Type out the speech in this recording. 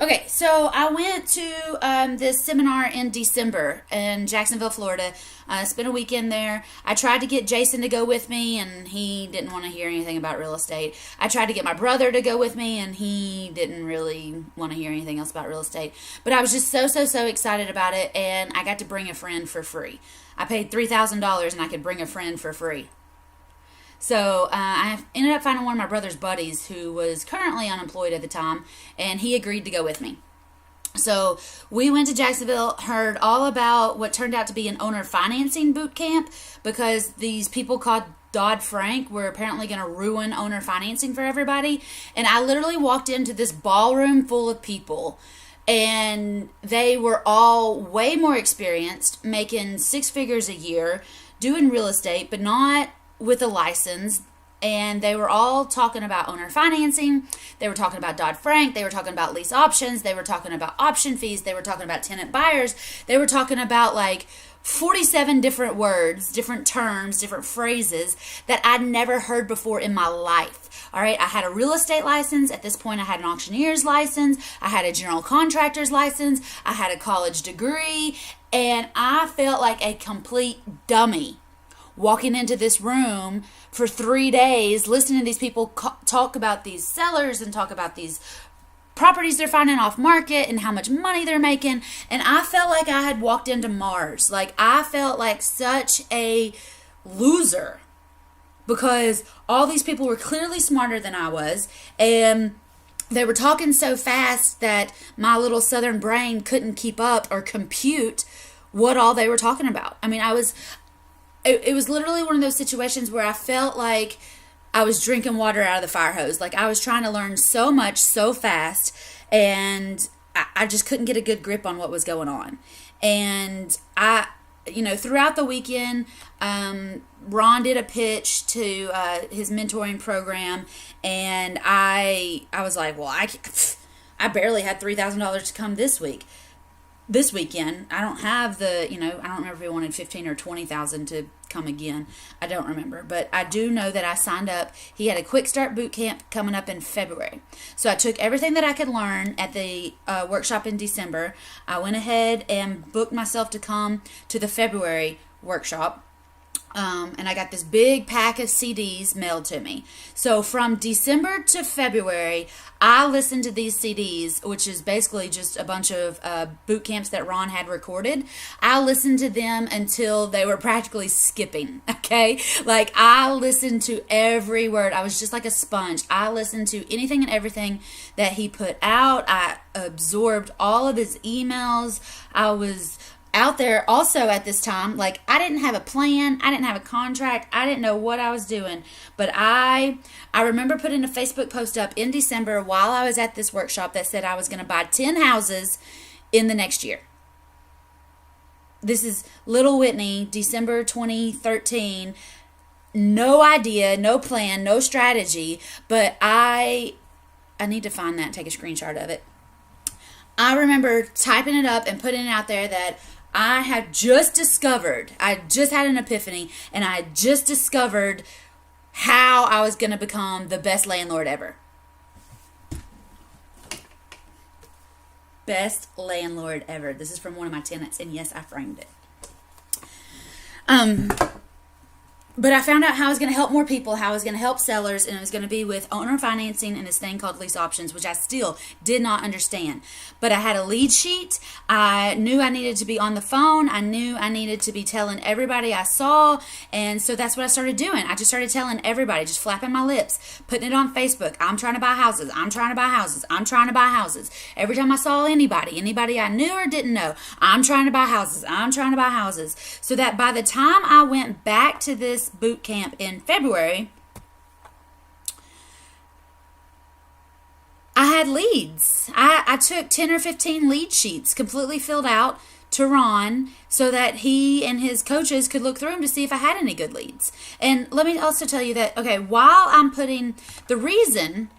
Okay, so I went to this seminar in December in Jacksonville, Florida. I spent a weekend there. I tried to get Jason to go with me, and he didn't want to hear anything about real estate. I tried to get my brother to go with me, and he didn't really want to hear anything else about real estate. But I was just so excited about it, and I got to bring a friend for free. I paid $3,000, and I could bring a friend for free. So I ended up finding one of my brother's buddies who was currently unemployed at the time, and he agreed to go with me. So we went to Jacksonville, heard all about what turned out to be an owner financing boot camp, because these people called dodd-frank were apparently going to ruin owner financing for everybody. And I literally walked into this ballroom full of people, and they were all way more experienced, making six figures a year, doing real estate, but not with a license. And they were all talking about owner financing. They were talking about dodd-frank. They were talking about lease options. They were talking about option fees. They were talking about tenant buyers. They were talking about like 47 different words, different terms, different phrases that I'd never heard before in my life. All right, I had a real estate license. At this point, I had an auctioneer's license. I had a general contractor's license. I had a college degree. And I felt like a complete dummy walking into this room for 3 days, listening to these people talk about these sellers and talk about these properties they're finding off market and how much money they're making. And I felt like I had walked into Mars. Like, I felt like such a loser, because all these people were clearly smarter than I was, and they were talking so fast that my little southern brain couldn't keep up or compute what all they were talking about. I mean, it was literally one of those situations where I felt like I was drinking water out of the fire hose. Like, I was trying to learn so much so fast, and I just couldn't get a good grip on what was going on. And throughout the weekend, Ron did a pitch to his mentoring program, and I was like, well, I barely had $3,000 to come this weekend. I don't have I don't remember if he wanted 15 or 20,000 to come again. I don't remember, but I do know that I signed up. He had a quick start boot camp coming up in February. So I took everything that I could learn at the workshop in December. I went ahead and booked myself to come to the February workshop. And I got this big pack of CDs mailed to me. So from December to February, I listened to these CDs, which is basically just a bunch of boot camps that Ron had recorded. I listened to them until they were practically skipping, okay? Like, I listened to every word. I was just like a sponge. I listened to anything and everything that he put out. I absorbed all of his emails. I was out there also at this time. Like, I didn't have a plan. I didn't have a contract. I didn't know what I was doing. But I remember putting a Facebook post up in December while I was at this workshop that said I was going to buy 10 houses in the next year. This is little Whitney, December 2013. No idea, no plan, no strategy. But I need to find that and take a screenshot of it. I remember typing it up and putting it out there that I had just discovered, I just had an epiphany, and I had just discovered how I was going to become the best landlord ever. Best landlord ever. This is from one of my tenants, and yes, I framed it. But I found out how I was going to help more people, how I was going to help sellers, and it was going to be with owner financing and this thing called lease options, which I still did not understand. But I had a lead sheet. I knew I needed to be on the phone. I knew I needed to be telling everybody I saw, and so that's what I started doing. I just started telling everybody, just flapping my lips, putting it on Facebook. I'm trying to buy houses. I'm trying to buy houses. I'm trying to buy houses. Every time I saw anybody I knew or didn't know, I'm trying to buy houses. I'm trying to buy houses. So that by the time I went back to this boot camp in February, I had leads. I took 10 or 15 lead sheets completely filled out to Ron so that he and his coaches could look through them to see if I had any good leads. And let me also tell you that, okay, while I'm putting the reason